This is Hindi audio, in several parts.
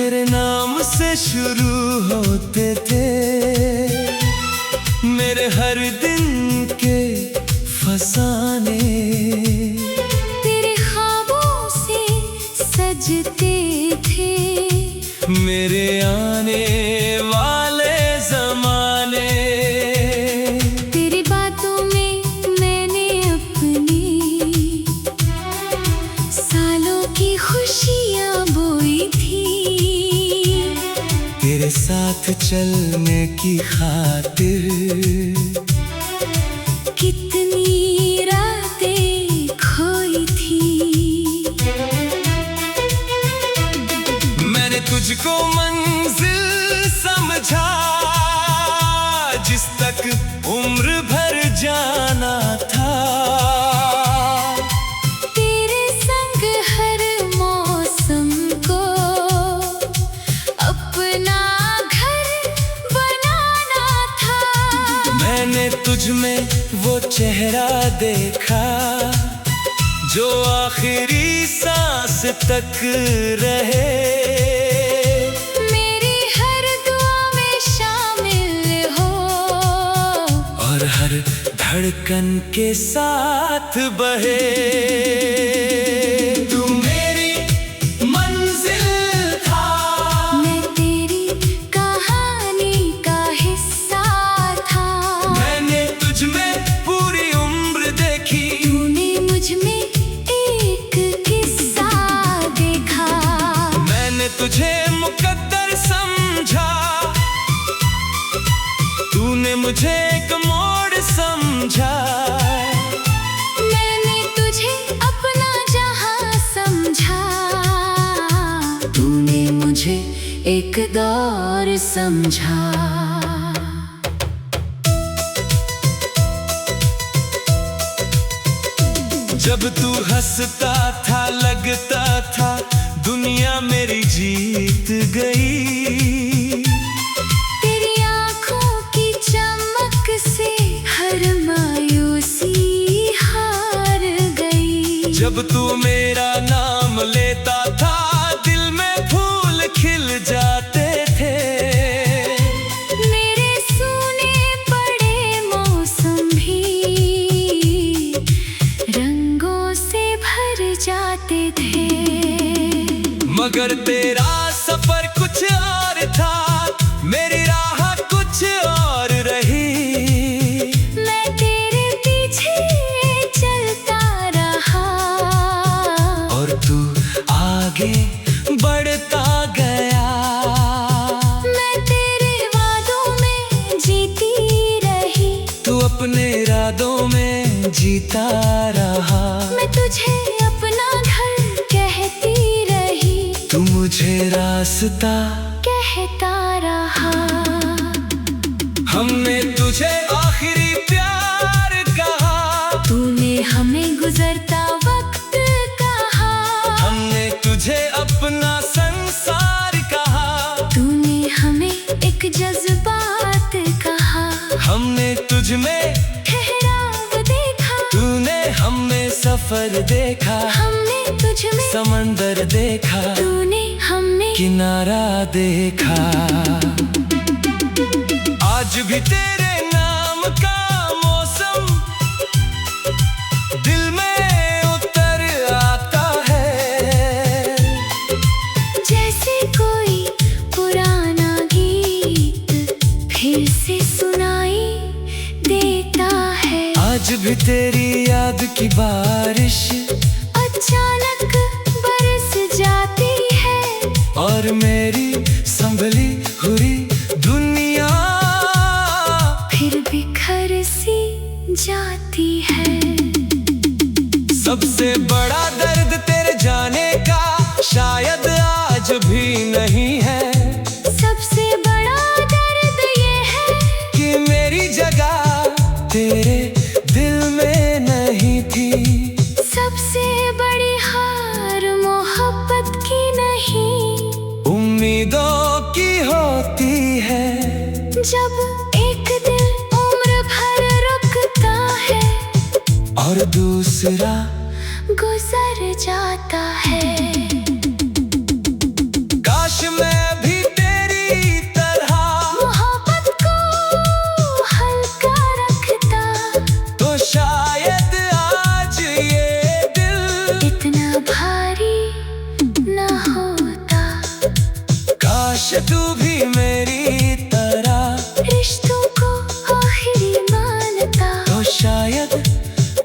तेरे नाम से शुरू होते थे मेरे हर दिन के फसाने। तेरे ख्वाबों से सजते थे मेरे आने वाले ज़माने। तेरी बातों में मैंने अपनी सालों की खुशियाँ बोई थी। तेरे साथ चलने की खातिर कितनी रातें खोई थी। मैंने तुझको मंजिल समझा जिस तक उम्र भर जाना था। तेरे संग हर मौसम को अपना घर बनाना था। मैंने तुझ में वो चेहरा देखा जो आखिरी सांस तक रहे। मेरी हर दुआ में शामिल हो और हर धड़कन के साथ बहे। तू मेरी मंजिल था, मैं तेरी कहानी का हिस्सा था। मैंने तुझ में पूरी उम्र देखी। तूने मुझ में एक किस्सा देखा। मैंने तुझे मुकद्दर समझा, तूने मुझे एक मोड़ समझा। मैंने तुझे अपना जहां समझा। तूने मुझे एक दौर समझा। जब तू हंसता था लगता था दुनिया मेरी जीत गई। तेरी आँखों की चमक से हर मायूसी हार गई। जब तू मेरा नाम लेता था दिल में फूल खिल जाते थे। मेरे सूने पड़े मौसम भी रंगों से भर जाते थे। मगर तेरा सफर कुछ और था, मेरी राह कुछ और रही। मैं तेरे पीछे चलता रहा और तू आगे बढ़ता गया। मैं तेरे वादों में जीती रही। तू अपने इरादों में जीता रहा। मैं तुझे अपना घर कहती रही। तू मुझे रास्ता कहता रहा। हमने तुझे आखिरी प्यार कहा। तूने हमें गुजरता वक्त कहा। हमने तुझे अपना संसार कहा। तूने हमें एक जज्बात कहा। हमने तुझ में ठहराव देखा। तूने हमें सफर देखा। हमने तुझ में समंदर देखा। तूने हमें किनारा देखा। आज भी तेरे नाम का मौसम दिल में उतर आता है। जैसे कोई पुराना गीत फिर से सुनाई देता है। आज भी तेरी याद की बारिश अचानक बरस जाती है और मेरी संभली हुई दुनिया फिर बिखर सी जाती है। सबसे बड़ा दर्द तेरे जाने का शायद आज भी नहीं है। सबसे बड़ा दर्द ये है कि मेरी जगह तेरे दिल में नहीं थी। सबसे बड़ी हार मोहब्बत की नहीं उम्मीदों की होती है। जब एक दिल उम्र भर रुकता है और दूसरा गुजर जाता है। काश मैं तू भी मेरी तरह रिश्तों को आखिरी मानता, तो शायद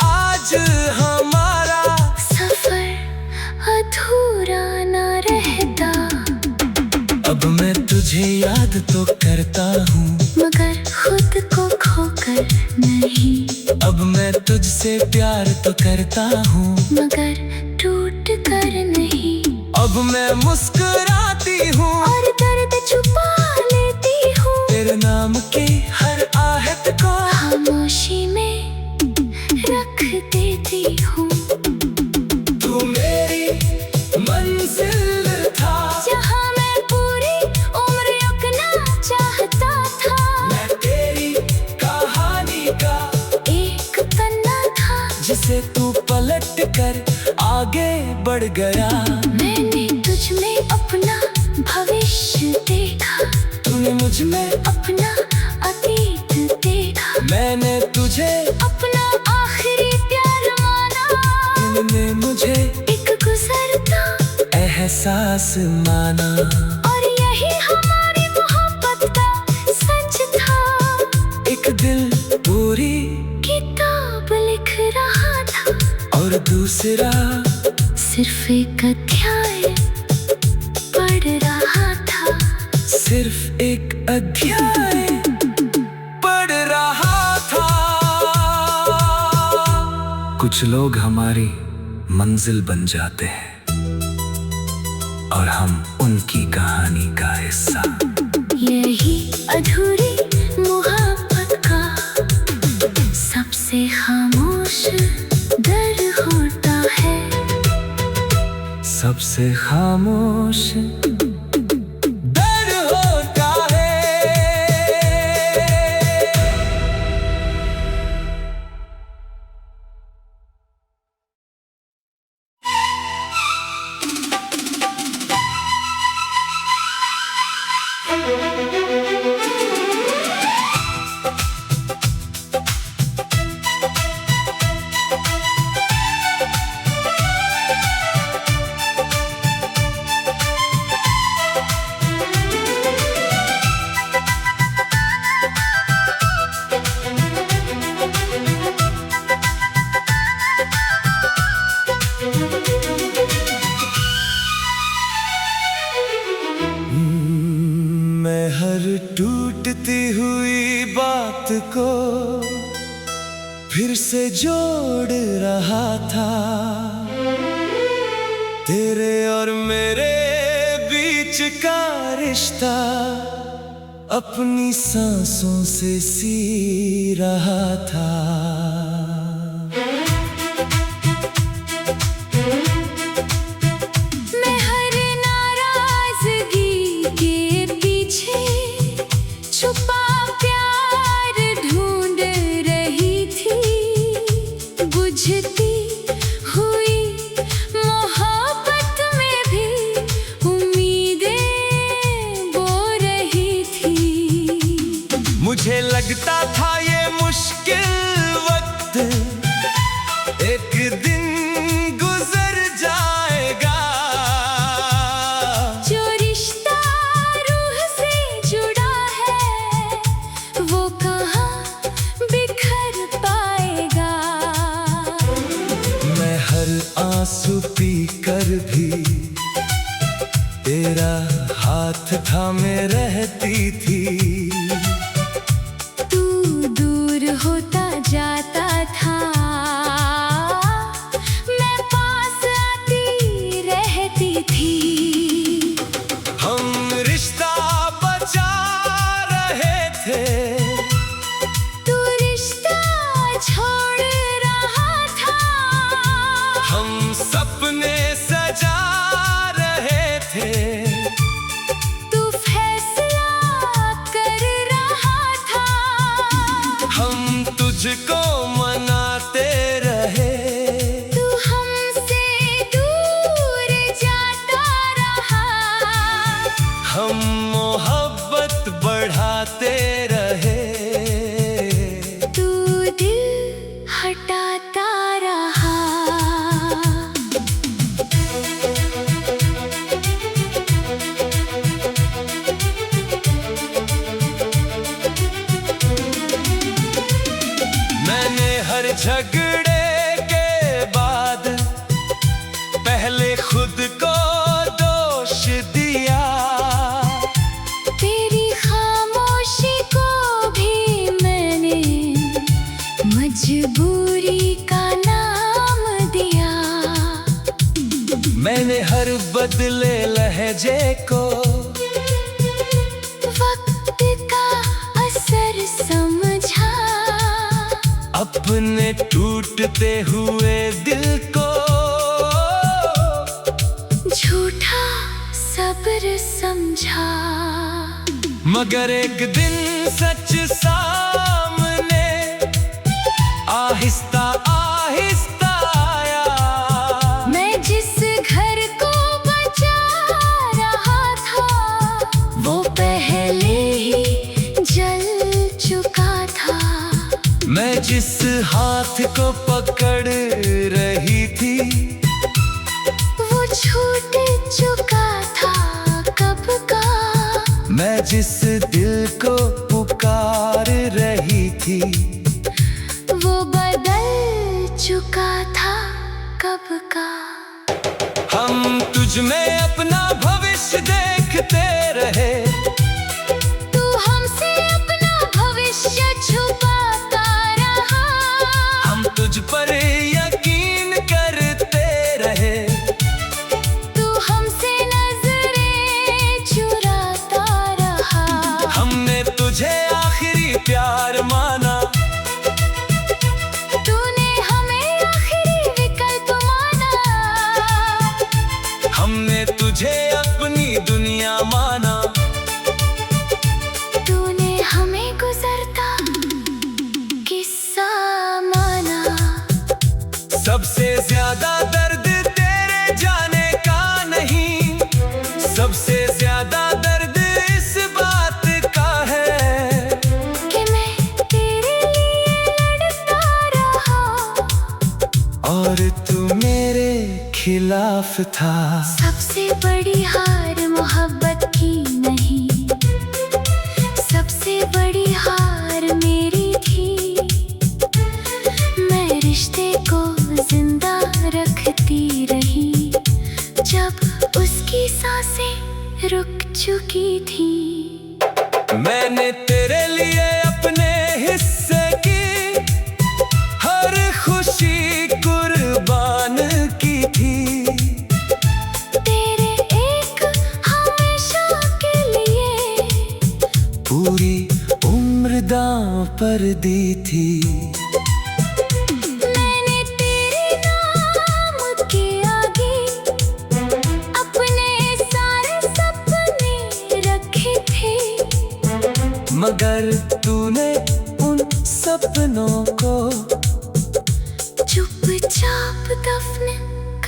आज हमारा सफर अधूरा ना रहता। अब मैं तुझे याद तो करता हूँ, मगर खुद को खोकर नहीं। अब मैं तुझसे प्यार तो करता हूँ, मगर टूट कर नहीं। अब मैं मुस्कुराती हूँ और दर्द छुपा लेती हूँ, तेरे नाम के हर आहट को खामोशी में रख देती हूँ। तू मेरी मंजिल था, जहाँ मैं पूरी उम्र रुकना चाहता था। मैं तेरी कहानी का एक पन्ना था, जिसे तू पलट कर आगे बढ़ गया। मैंने तुझ में अपना भविष्य देखा, तूने मुझ में, अपना अतीत देखा। मैंने तुझे, अपना आखिरी प्यार माना, तूने मुझे एक गुजरता एहसास माना। और यही हमारी मोहब्बत का सच था। एक दिल पूरी किताब लिख रहा था, और दूसरा सिर्फ एक अध्याय पढ़ रहा था। सिर्फ एक अध्याय पढ़ रहा था। कुछ लोग हमारी मंजिल बन जाते हैं और हम उनकी कहानी का हिस्सा। यही अधूरी मोहब्बत का सबसे खामोश डर होता है। सबसे खामोश डर होता है। मैं हर टूटती हुई बात को फिर से जोड़ रहा था। तेरे और मेरे बीच का रिश्ता अपनी सांसों से सी रहा था। मैं हर नाराजगी के पीछे छुपा प्यार ढूंढ रही थी। बुझती हुई मोहब्बत में भी उम्मीदें बो रही थी। मुझे लगता था ये मुश्किल वक्त एक दिन गुजर जाएगा। जो रिश्ता रूह से जुड़ा है वो कहाँ बिखर पाएगा। मैं हर आंसू पी कर भी तेरा हाथ थामे रहती थी। तू दूर होता जाता था, मैं पास आती रहती थी। हम रिश्ता बचा रहे थे, तू रिश्ता छोड़ रहा था। हम सपने सजा रहे थे। तू फैसला कर झगड़े के बाद पहले खुद को दोष दिया। तेरी खामोशी को भी मैंने मजबूरी का नाम दिया। मैंने हर बदले लहजे को वक्त का असर समझा। अपने टूटते हुए दिल को झूठा सब्र समझा। मगर एक दिन सच सामने आहिस्ता आहिस्ता आया। मैं जिस घर को बचा रहा था वो पहले ही जल चुका था। मैं जिस हाथ को पकड़ रही थी वो छूट चुका था कब का। मैं जिस दिल को पुकार रही थी वो बदल चुका था कब का। हम तुझ में अपना भविष्य देखते रहे। तू हमसे अपना भविष्य छुपाता रहा। हम तुझ पर यकीन करते रहे। तू हमसे नजरें चुराता रहा। हमने तुझे आखिरी प्यार माना। तूने हमें आखिरी विकल्प माना। हमने तुझे अपनी दुनिया माना। तूने हमें गुजरता किस्सा माना। सबसे ज्यादा दर्द तेरे जाने का नहीं, सबसे ज्यादा दर्द इस बात का है कि मैं तेरे लिए लड़ता रहा और तू मेरे खिलाफ था। सबसे बड़ी हार मोहब्बत की नहीं, सबसे बड़ी हार मेरी थी। मैं रिश्ते को जिंदा रखती रही जब उसकी सांसें रुक चुकी थी। मैंने तेरे लिए अपने हिस्से की हर खुशी कुर्बान की थी। तेरे एक हमेशा के लिए पूरी उम्र दांव पर दी थी। मैंने तेरे नाम के आगे अपने सारे सपने रखे थे। मगर तूने उन सपनों को चुपचाप दफन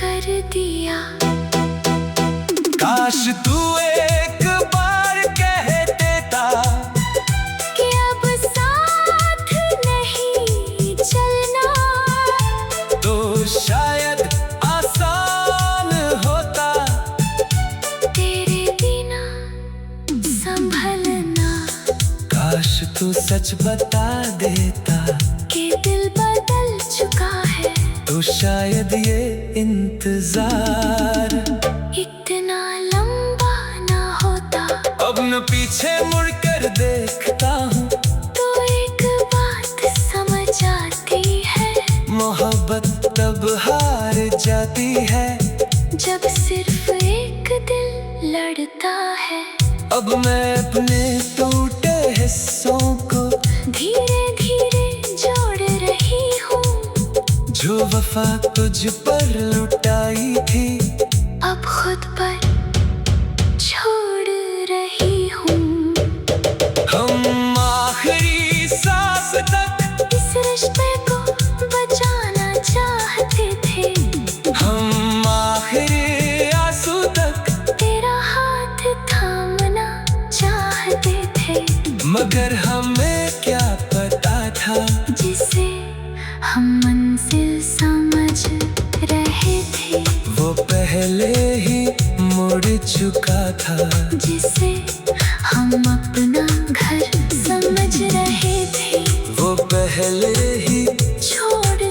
कर दिया। काश तू एक बार कह देता कि अब साथ नहीं चलना। तो शायद आसान होता तेरे बिना संभलना। काश तू सच बता देता कि दिल बदल चुका है। तो शायद ये इंतजार इतना लंबा ना होता। अब न पीछे मुड़कर देखता हूँ तो एक बात समझ आती है। मोहब्बत तब हार जाती है जब सिर्फ एक दिल लड़ता है। अब मैं अपने टूटे हिस्सों को धीरे धीरे जोड़ रही हूँ। जो वफा तुझ पर लुटाई थी अब खुद पर छोड़ रही हूँ। हम आखिरी सांस तक इस रिश्ते को बचाना चाहते थे। हम आखिरी आंसू तक तेरा हाथ थामना चाहते थे। मगर हमें क्या पता था जिसे हम मंजिल समझ रहे थे वो पहले ही मुड़ चुका था। जिसे हम अपना घर समझ रहे थे वो पहले ही छोड़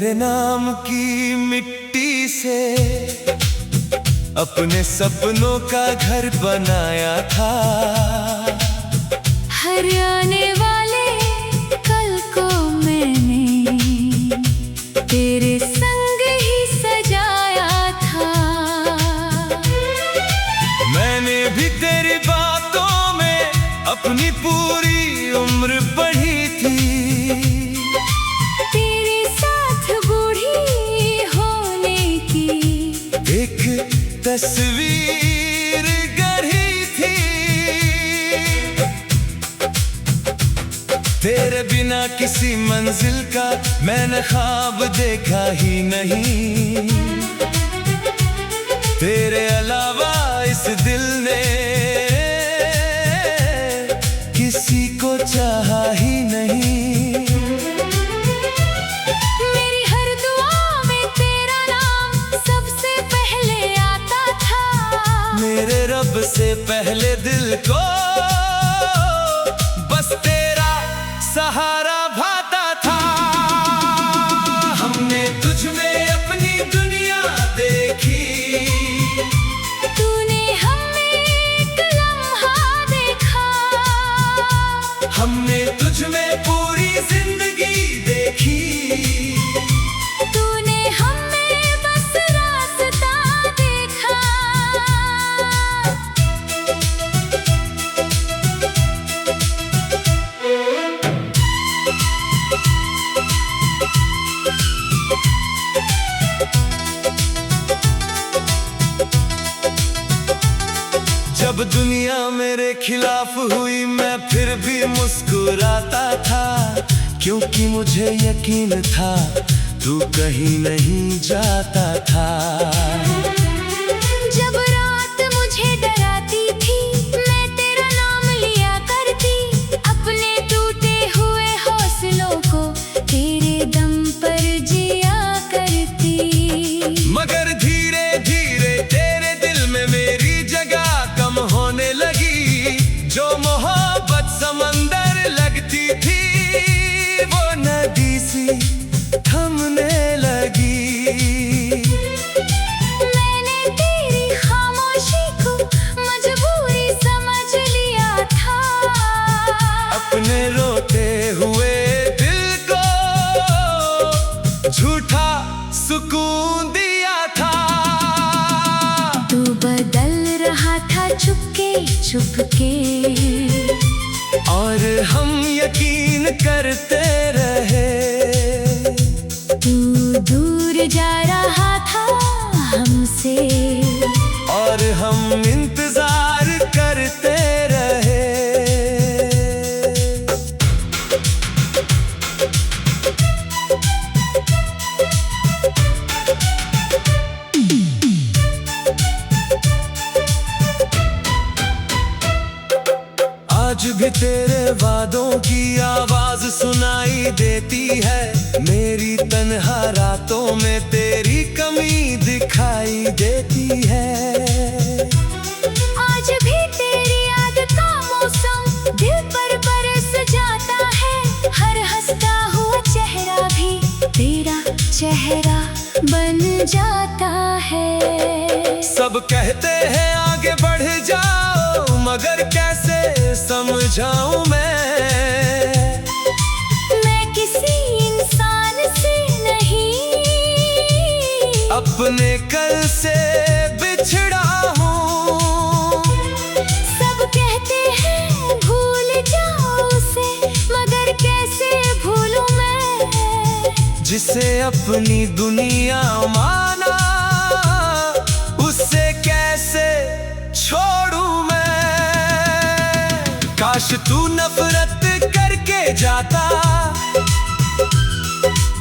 तेरे नाम की मिट्टी से अपने सपनों का घर बनाया था। हर आने वाले कल को मैंने तेरे संग ही सजाया था। मैंने भी तेरी बातों में अपनी पूरी उम्र पढ़ी थी। तेरे साथ बूढ़ी होने की एक तस्वीर गढ़ी थी। तेरे बिना किसी मंजिल का मैंने ख्वाब देखा ही नहीं। तेरे अलावा इस दिल ने किसी को चाहा ही नहीं। मेरी हर दुआ में तेरा नाम सबसे पहले आता था। मेरे रब से पहले दिल को बस तेरा सहारा भाता था। हमने तुझ में अपनी दुनिया देखी। तूने हमें एक लम्हा देखा। हमने तुझ में पूरी जिंदगी देखी। तूने हमें बस रास्ता देखा। जब दुनिया मेरे खिलाफ हुई मैं फिर भी मुस्कुराता था, क्योंकि मुझे यकीन था तू कहीं नहीं जाता था। जब रात मुझे डराती थी मैं तेरा नाम लिया करती। अपने टूटे हुए हौसलों को तेरे दम पर जिया करती। मगर धीरे धीरे तेरे दिल में मेरी जगह कम होने लगी। जो मोहब्बत समंदर लगती थी वो नदी सी थमने लगी। मैंने तेरी खामोशी को मजबूरी समझ लिया था। अपने रोते हुए दिल को झूठा सुकून दिया था। तू बदल रहा था चुपके चुपके, और हम यकीन करते रहे। तू दूर जा रहा था हमसे, और हम इंतजार करते रहे। आज भी तेरे वादों की आवाज सुनाई देती है। मेरी तन्हा रातों में तेरी कमी दिखाई देती है। आज भी तेरी याद का मौसम दिल पर बरस जाता है। हर हंसता हुआ चेहरा भी तेरा चेहरा बन जाता है। सब कहते हैं आगे बढ़ जाओ, मगर कैसे समझाऊं मैं किसी इंसान से नहीं, अपने कल से बिछड़ा हूँ। सब कहते हैं भूल जाओ उसे, मगर कैसे भूलूं मैं जिसे अपनी दुनिया माना, उससे कैसे छोड़ूं मैं। काश तू नफरत करके जाता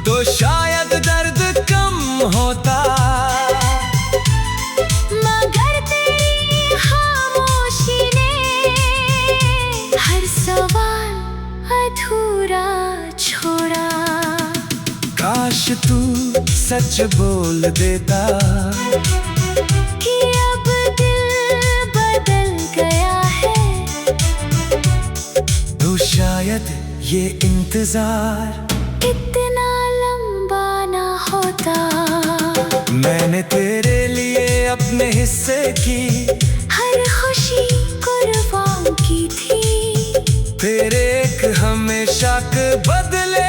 तो शायद दर्द कम होता। मगर तेरी खामोशी ने हर सवाल अधूरा छोड़ा। काश तू सच बोल देता कि अब दिल बदल गया है। तो शायद ये इंतजार इतना लंबा ना आता। मैंने तेरे लिए अपने हिस्से की हर खुशी कुर्बान की थी। तेरे एक हमेशा के बदले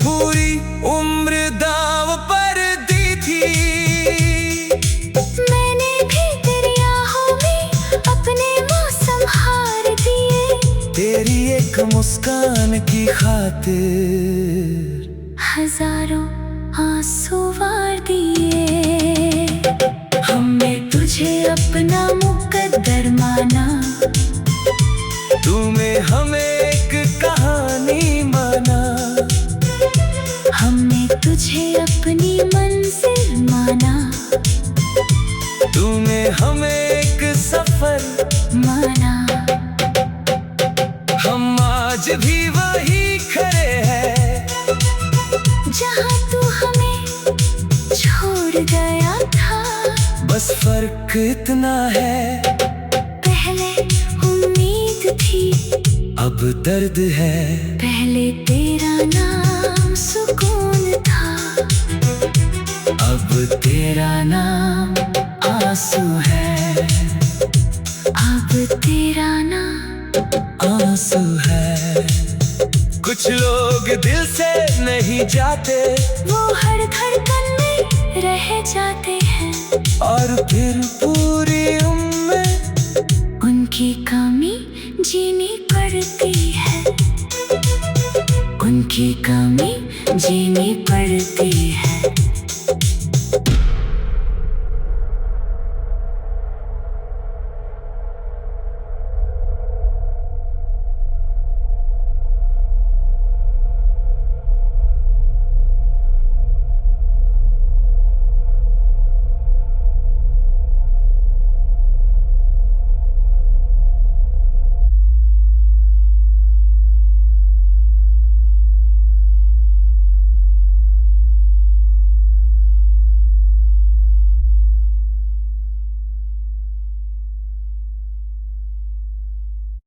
पूरी उम्र दाव पर दी थी। मैंने भी तेरी आहों में अपने मौसम हार दिए। तेरी एक मुस्कान की खातिर हजारों आंसू वार दिए। हमने तुझे अपना मुकद्दर माना। तूने हमें एक कहानी माना। हमने तुझे अपनी मंजिल माना। तूने हमें एक सफर माना। हम आज भी वही खड़े हैं जहाँ तू हमें छोड़ गया था। बस फर्क इतना है, पहले उम्मीद थी, अब दर्द है। पहले तेरा नाम सुकून था, अब तेरा नाम आंसू है। अब तेरा नाम आंसू है। कुछ लोग दिल से नहीं जाते, वो हर धड़कन में रह जाते हैं। और फिर पूरी उम्र उनकी कमी जीनी पड़ती है। उनकी कमी जीनी पड़ती है।